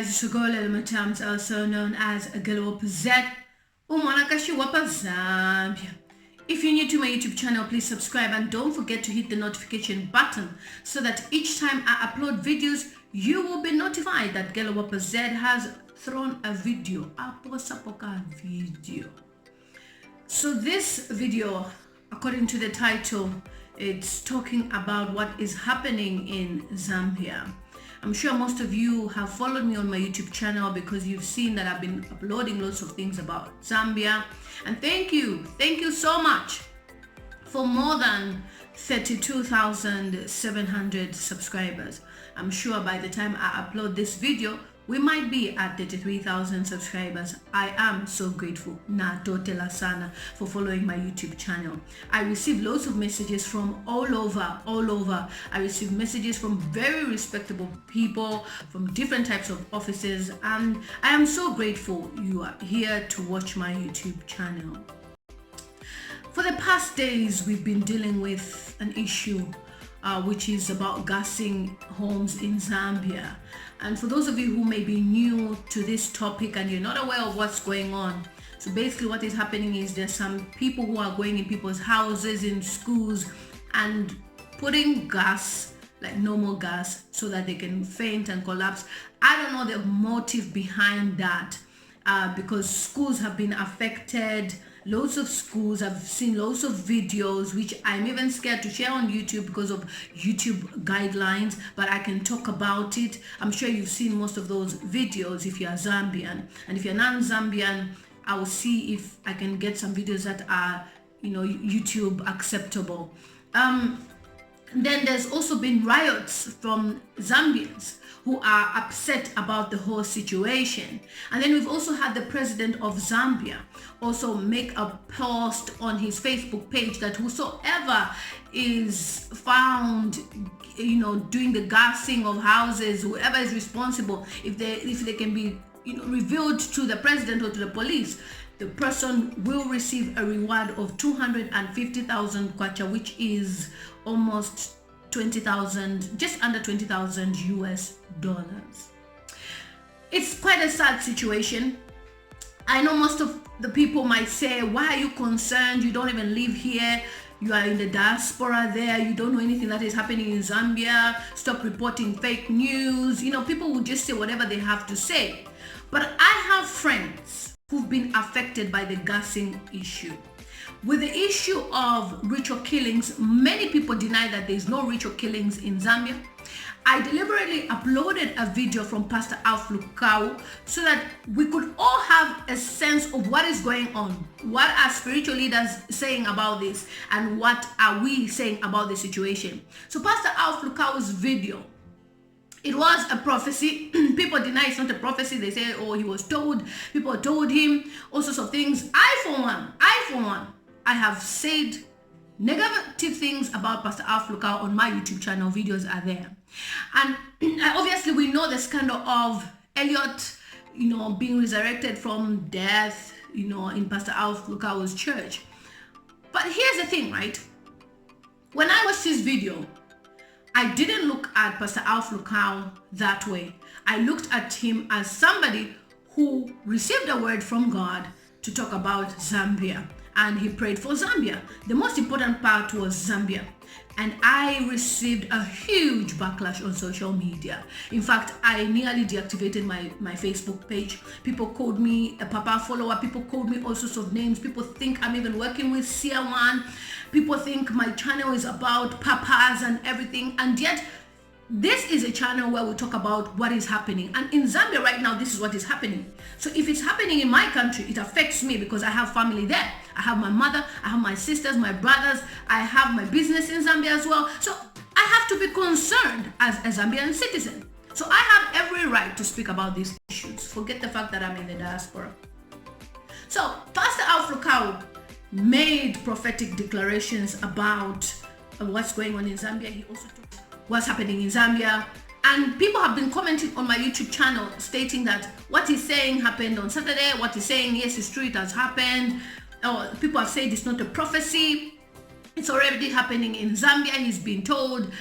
guys, it's your girl LILYMUTAMZ, also known as LIVESTREAMS, Zambia. If you're new to my YouTube channel, please subscribe and don't forget to hit the notification button so that each time I upload videos, you will be notified that LIVESTREAMS has thrown a video. So this video, according to the title, it's talking about what is happening in Zambia. I'm sure most of you have followed me on my YouTube channel because you've seen that I've been uploading lots of things about Zambia. And thank you so much for more than 32,700 subscribers. I'm sure by the time I upload this video, we might be at 33,000 subscribers. I am so grateful Natotela sana for following my YouTube channel. I receive lots of messages from all over. I receive messages from very respectable people from different types of offices, and I am so grateful you are here to watch my YouTube channel. For the past days, we've been dealing with an issue which is about gassing homes in Zambia. And for those of you who may be new to this topic and you're not aware of what's going on, so basically what is happening is there's some people who are going in people's houses, in schools, and putting gas, like normal gas, so that they can faint and collapse. I don't know the motive behind that, because schools have been affected. Loads of schools, I've seen loads of videos which I'm even scared to share on YouTube because of YouTube guidelines, but I can talk about it. I'm sure you've seen most of those videos if you're Zambian, and if you're non-Zambian, I will see if I can get some videos that are, YouTube acceptable. Then there's also been riots from Zambians who are upset about the whole situation. And then we've also had the president of Zambia also make a post on his Facebook page that whosoever is found, doing the gassing of houses, whoever is responsible, if they can be, revealed to the president or to the police, the person will receive a reward of 250,000 kwacha, which is almost 20,000, just under 20,000 US dollars. It's quite a sad situation. I know most of the people might say, why are you concerned? You don't even live here. You are in the diaspora there. You don't know anything that is happening in Zambia. Stop reporting fake news. People will just say whatever they have to say. But I have friends who've been affected by the gassing issue. With the issue of ritual killings, many people deny that there's no ritual killings in Zambia. I deliberately uploaded a video from Pastor Alph Lukau so that we could all have a sense of what is going on. What are spiritual leaders saying about this, and what are we saying about the situation? So Pastor Alph Lukau's video, it was a prophecy. People deny it's not a prophecy. They say, oh, he was told. People told him all sorts of things. I for one, I have said negative things about Pastor Alph Lukau on my YouTube channel. Videos are there. And obviously we know the scandal of Elliot, being resurrected from death, in Pastor Alph Lukau's church. But here's the thing, right? When I watched this video, I didn't look at Pastor Alph Lukau that way. I looked at him as somebody who received a word from God to talk about Zambia, and he prayed for Zambia. The most important part was Zambia, and I received a huge backlash on social media. In fact, I nearly deactivated my Facebook page. People called me a papa follower. People called me all sorts of names. People think I'm even working with CR1. People think my channel is about papas and everything, and yet this is a channel where we talk about what is happening. And in Zambia right now, this is what is happening. So if it's happening in my country, it affects me because I have family there. I have my mother, I have my sisters, my brothers, I have my business in Zambia as well. So I have to be concerned as a Zambian citizen. So I have every right to speak about these issues. Forget the fact that I'm in the diaspora. So Pastor Alph Lukau made prophetic declarations about what's going on in Zambia. He also talked what's happening in Zambia, and people have been commenting on my YouTube channel stating that what he's saying happened on Saturday. What he's saying, yes, it's true, it has happened. People have said it's not a prophecy, it's already happening in Zambia. He's been told.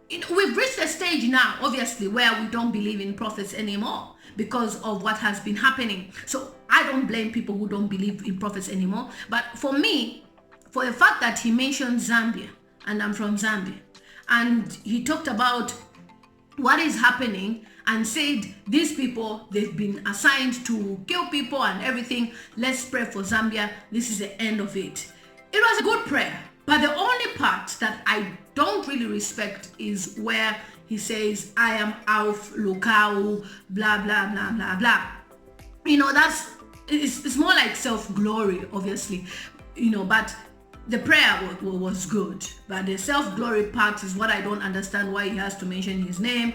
We've reached a stage now, obviously, where we don't believe in prophets anymore. because of what has been happening. So I don't blame people who don't believe in prophets anymore. But for me, for the fact that he mentioned Zambia, and I'm from Zambia, and he talked about what is happening and said these people, they've been assigned to kill people and everything. Let's pray for Zambia. This is the end of it. It was a good prayer. But the only part that I don't really respect is where he says, I am Alph Lukau, blah, blah, blah, blah, blah. You know, it's more like self-glory, obviously, you know, but the prayer was good. But the self-glory part is what I don't understand, why he has to mention his name.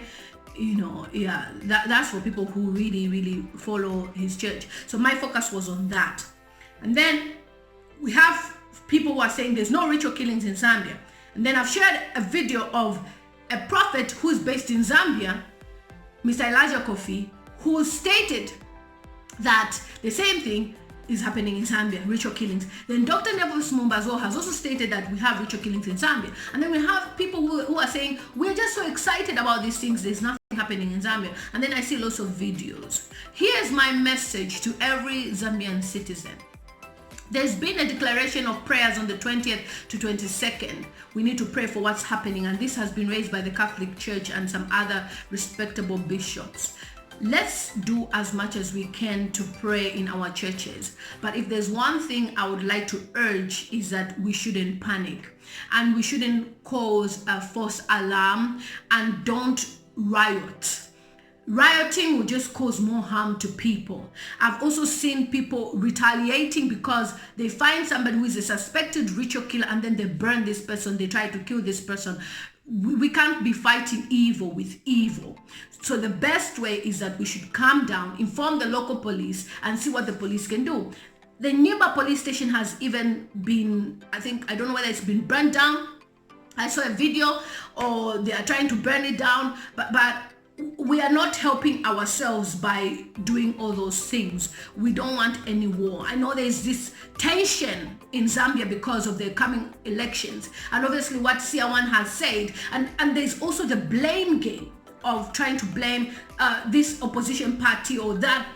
You know, yeah, that's for people who really, really follow his church. So my focus was on that. And then we have people who are saying there's no ritual killings in Zambia. And then I've shared a video of a prophet who's based in Zambia, Mr. Elijah Kofi, who stated that the same thing is happening in Zambia, ritual killings. Then Dr. Neville Mumbazo has also stated that we have ritual killings in Zambia. And then we have people who are saying, we're just so excited about these things, there's nothing happening in Zambia. And then I see lots of videos. Here's my message to every Zambian citizen. There's been a declaration of prayers on the 20th to 22nd. We need to pray for what's happening, and this has been raised by the Catholic Church and some other respectable bishops. Let's do as much as we can to pray in our churches. But if there's one thing I would like to urge is that we shouldn't panic and we shouldn't cause a false alarm, and don't riot. Rioting will just cause more harm to people. I've also seen people retaliating because they find somebody who is a suspected ritual killer and then they burn this person, they try to kill this person. We can't be fighting evil with evil. So the best way is that we should calm down, inform the local police, and see what the police can do. The Nimba police station has even been, I don't know whether it's been burned down. I saw a video, or they are trying to burn it down, but we are not helping ourselves by doing all those things. We don't want any war. I know there's this tension in Zambia because of the coming elections, and obviously what Siawan has said, and there's also the blame game of trying to blame this opposition party or that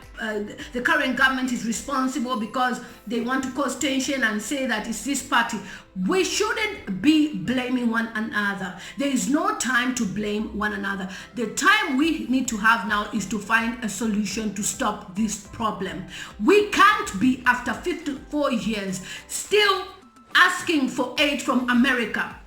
the current government is responsible because they want to cause tension and say that it's this party. We shouldn't be blaming one another. There is no time to blame one another. The time we need to have now is to find a solution to stop this problem. We can't be, after 54 years, still asking for aid from America,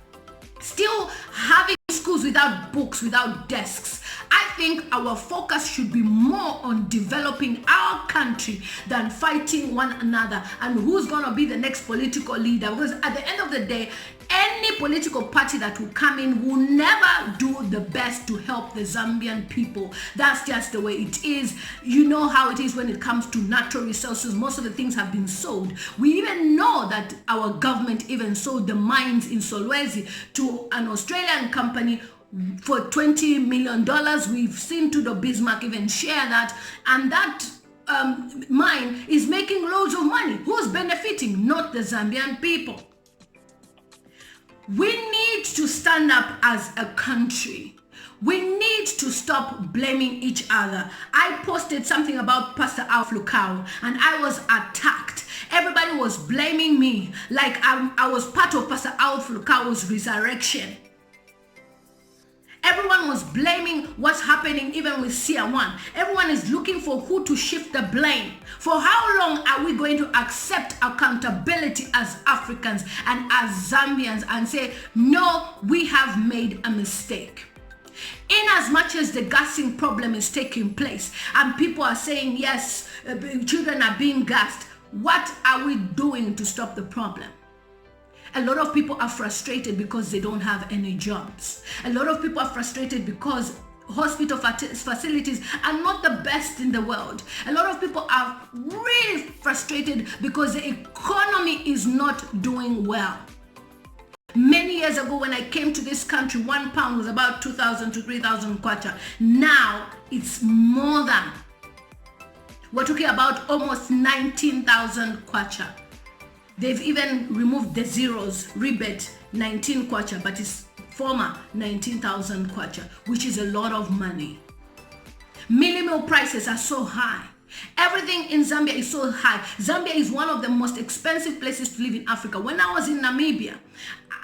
still having schools without books, without desks. I think our focus should be more on developing our country than fighting one another and who's going to be the next political leader. Because at the end of the day, any political party that will come in will never do the best to help the Zambian people. That's just the way it is. You know how it is when it comes to natural resources. Most of the things have been sold. We even know that our government even sold the mines in Solwezi to an Australian company for $20 million. We've seen Tudor Bismarck even share that, and that mine is making loads of money. Who's benefiting? Not the Zambian people. We need to stand up as a country. We need to stop blaming each other. I posted something about Pastor Alph Lukau and I was attacked. Everybody was blaming me like I was part of Pastor Alph Lukau's resurrection. Everyone was blaming what's happening even with Siawan. Everyone is looking for who to shift the blame. For how long are we going to accept accountability as Africans and as Zambians and say, no, we have made a mistake? In as much as the gassing problem is taking place and people are saying, yes, children are being gassed, what are we doing to stop the problem? A lot of people are frustrated because they don't have any jobs. A lot of people are frustrated because hospital facilities are not the best in the world. A lot of people are really frustrated because the economy is not doing well. Many years ago when I came to this country, £1 was about 2,000 to 3,000 kwacha. Now it's more than. We're talking about almost 19,000 kwacha. They've even removed the zeros, rebate 19 kwacha, but it's former 19,000 kwacha, which is a lot of money. Mealie meal prices are so high. Everything in Zambia is so high. Zambia is one of the most expensive places to live in Africa. When I was in Namibia,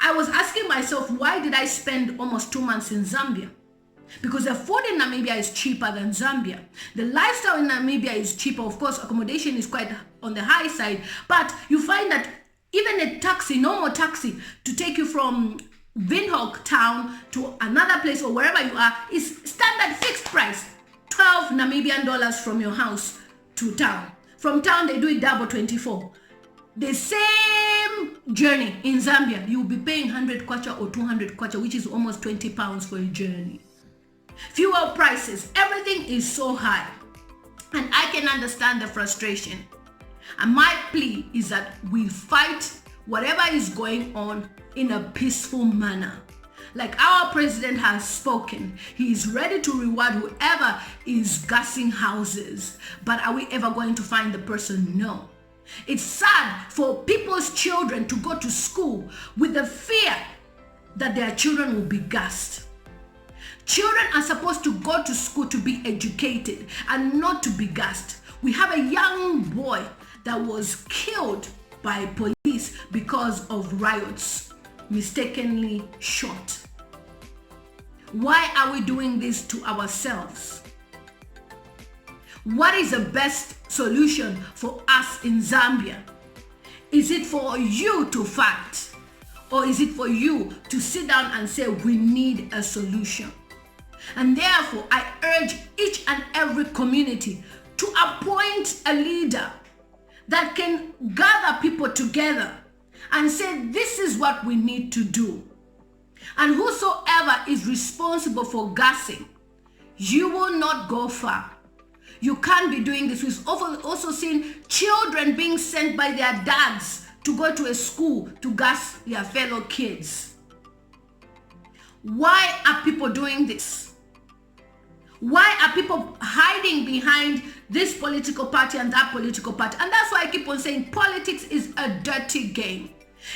I was asking myself, why did I spend almost 2 months in Zambia? Because the food in Namibia is cheaper than Zambia. The lifestyle in Namibia is cheaper. Of course, accommodation is quite on the high side, but you find that even a taxi, normal taxi, to take you from Windhoek town to another place or wherever you are is standard fixed price. 12 Namibian dollars from your house to town. From town, they do it double, 24. The same journey in Zambia, you'll be paying 100 kwacha or 200 kwacha, which is almost 20 pounds for a journey. Fuel prices, everything is so high. And I can understand the frustration. And my plea is that we fight whatever is going on in a peaceful manner. Like our president has spoken, he is ready to reward whoever is gassing houses. But are we ever going to find the person? No. It's sad for people's children to go to school with the fear that their children will be gassed. Children are supposed to go to school to be educated and not to be gassed. We have a young boy that was killed by police because of riots, mistakenly shot. Why are we doing this to ourselves? What is the best solution for us in Zambia? Is it for you to fight? Or is it for you to sit down and say, we need a solution? And therefore, I urge each and every community to appoint a leader that can gather people together and say, this is what we need to do. And whosoever is responsible for gassing, you will not go far. You can't be doing this. We've also seen children being sent by their dads to go to a school to gas their fellow kids. Why are people doing this? Why are people hiding behind this political party and that political party? And that's why I keep on saying politics is a dirty game.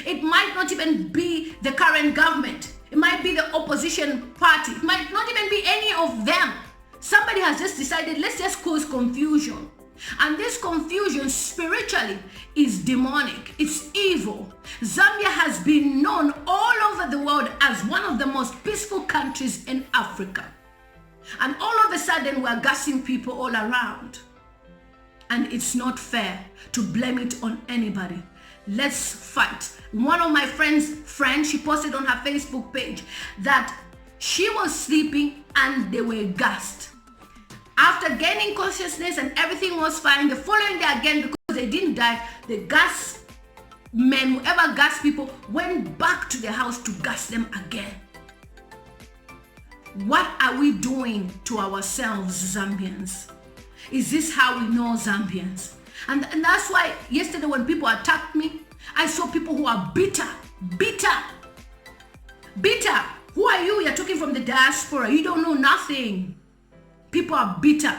It might not even be the current government. It might be the opposition party. It might not even be any of them. Somebody has just decided, let's just cause confusion. And this confusion spiritually is demonic. It's evil. Zambia has been known all over the world as one of the most peaceful countries in Africa. And all of a sudden, we're gassing people all around. And it's not fair to blame it on anybody. Let's fight. One of my friends, she posted on her Facebook page that she was sleeping and they were gassed. After gaining consciousness and everything was fine, the following day again, because they didn't die, the gas men, whoever gas people, went back to the house to gas them again. What are we doing to ourselves, Zambians? Is this how we know Zambians? And that's why yesterday when people attacked me, I saw people who are bitter. Who are you? You're talking from the diaspora. You don't know nothing. People are bitter.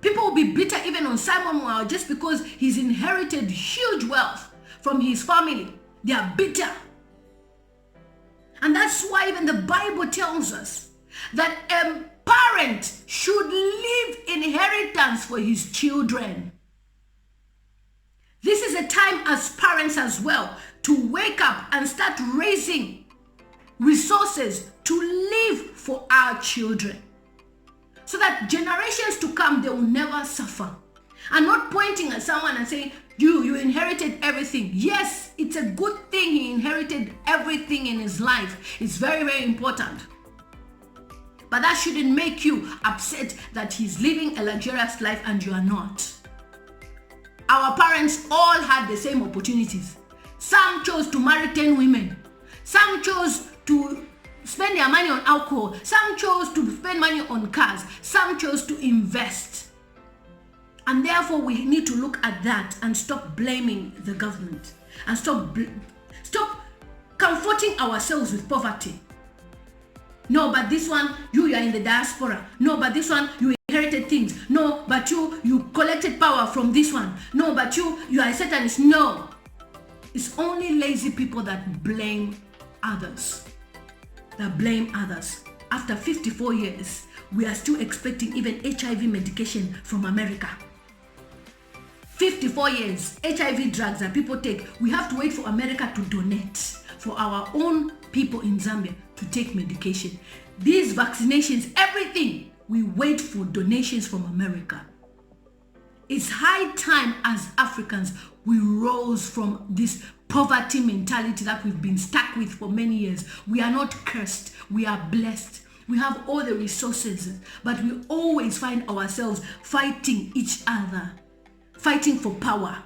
People will be bitter even on Simon Moao just because he's inherited huge wealth from his family. They are bitter. And that's why even the Bible tells us that a parent should leave inheritance for his children. This is a time as parents as well to wake up and start raising resources to live for our children, so that generations to come, they will never suffer. And not pointing at someone and saying, you inherited everything. Yes, it's a good thing he inherited everything in his life. It's very, very important. But that shouldn't make you upset that he's living a luxurious life and you are not. Our parents all had the same opportunities. Some chose to marry 10 women. Some chose to spend their money on alcohol. Some chose to spend money on cars. Some chose to invest. And therefore, we need to look at that and stop blaming the government. And stop comforting ourselves with poverty. No, but this one, you are in the diaspora. No, but this one, you inherited things. No, but you collected power from this one. No, but you are a Satanist. No. It's only lazy people that blame others. after 54 years, we are still expecting even HIV medication from America. 54 years, HIV drugs that people take, we have to wait for America to donate for our own people in Zambia to take medication. These vaccinations, everything, we wait for donations from America. It's high time as Africans we rose from this poverty mentality that we've been stuck with for many years. We are not cursed, we are blessed. We have all the resources, but we always find ourselves fighting each other, fighting for power.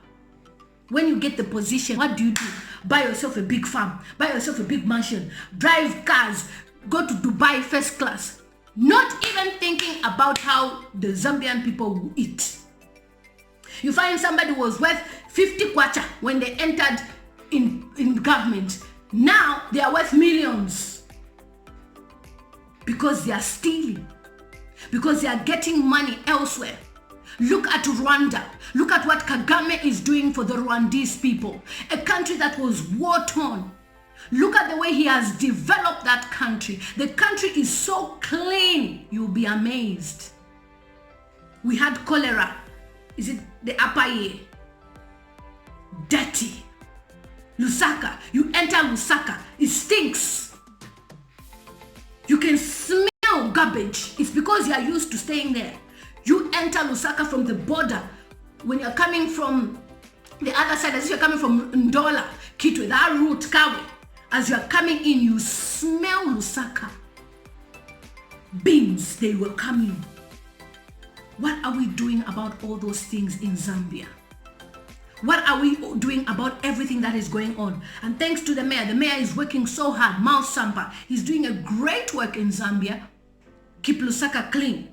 When you get the position, what do? Buy yourself a big farm, buy yourself a big mansion, drive cars, go to Dubai first class, not even thinking about how the Zambian people will eat. You find somebody was worth 50 kwacha when they entered in government. Now they are worth millions because they are stealing, because they are getting money elsewhere. Look at Rwanda. Look at what Kagame is doing for the Rwandese people, a country that was war-torn. Look at the way he has developed that country. The country is so clean, you'll be amazed. We had cholera. Is it the Apaye? Dirty. Lusaka. You enter Lusaka, it stinks. You can smell garbage. It's because you are used to staying there. You enter Lusaka from the border. When you're coming from the other side, as if you're coming from Ndola, Kitwe, that route, Kawe, as you're coming in, you smell Lusaka. Beans, they will come in. What are we doing about all those things in Zambia? What are we doing about everything that is going on? And thanks to the mayor is working so hard. Mount Sampa, he's doing a great work in Zambia. Keep Lusaka clean.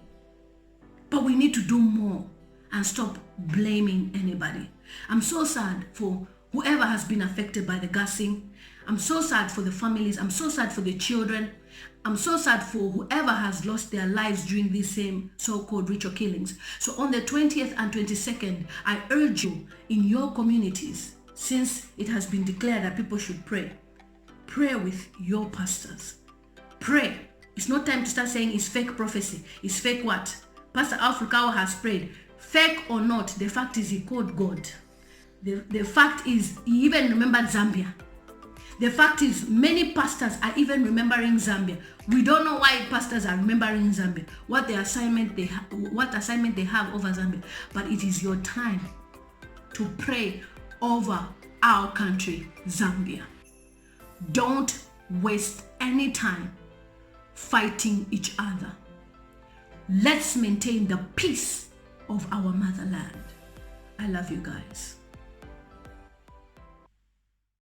But we need to do more and stop blaming anybody. I'm so sad for whoever has been affected by the gassing. I'm so sad for the families. I'm so sad for the children. I'm so sad for whoever has lost their lives during these same so-called ritual killings. So on the 20th and 22nd, I urge you in your communities, since it has been declared that people should pray, pray with your pastors. Pray. It's not time to start saying it's fake prophecy. It's fake what? Pastor Alph Lukau has prayed. Fake or not, the fact is he called God. The fact is he even remembered Zambia. The fact is many pastors are even remembering Zambia. We don't know why pastors are remembering Zambia, what assignment they have over Zambia. But it is your time to pray over our country, Zambia. Don't waste any time fighting each other. Let's maintain the peace of our motherland. I love you guys.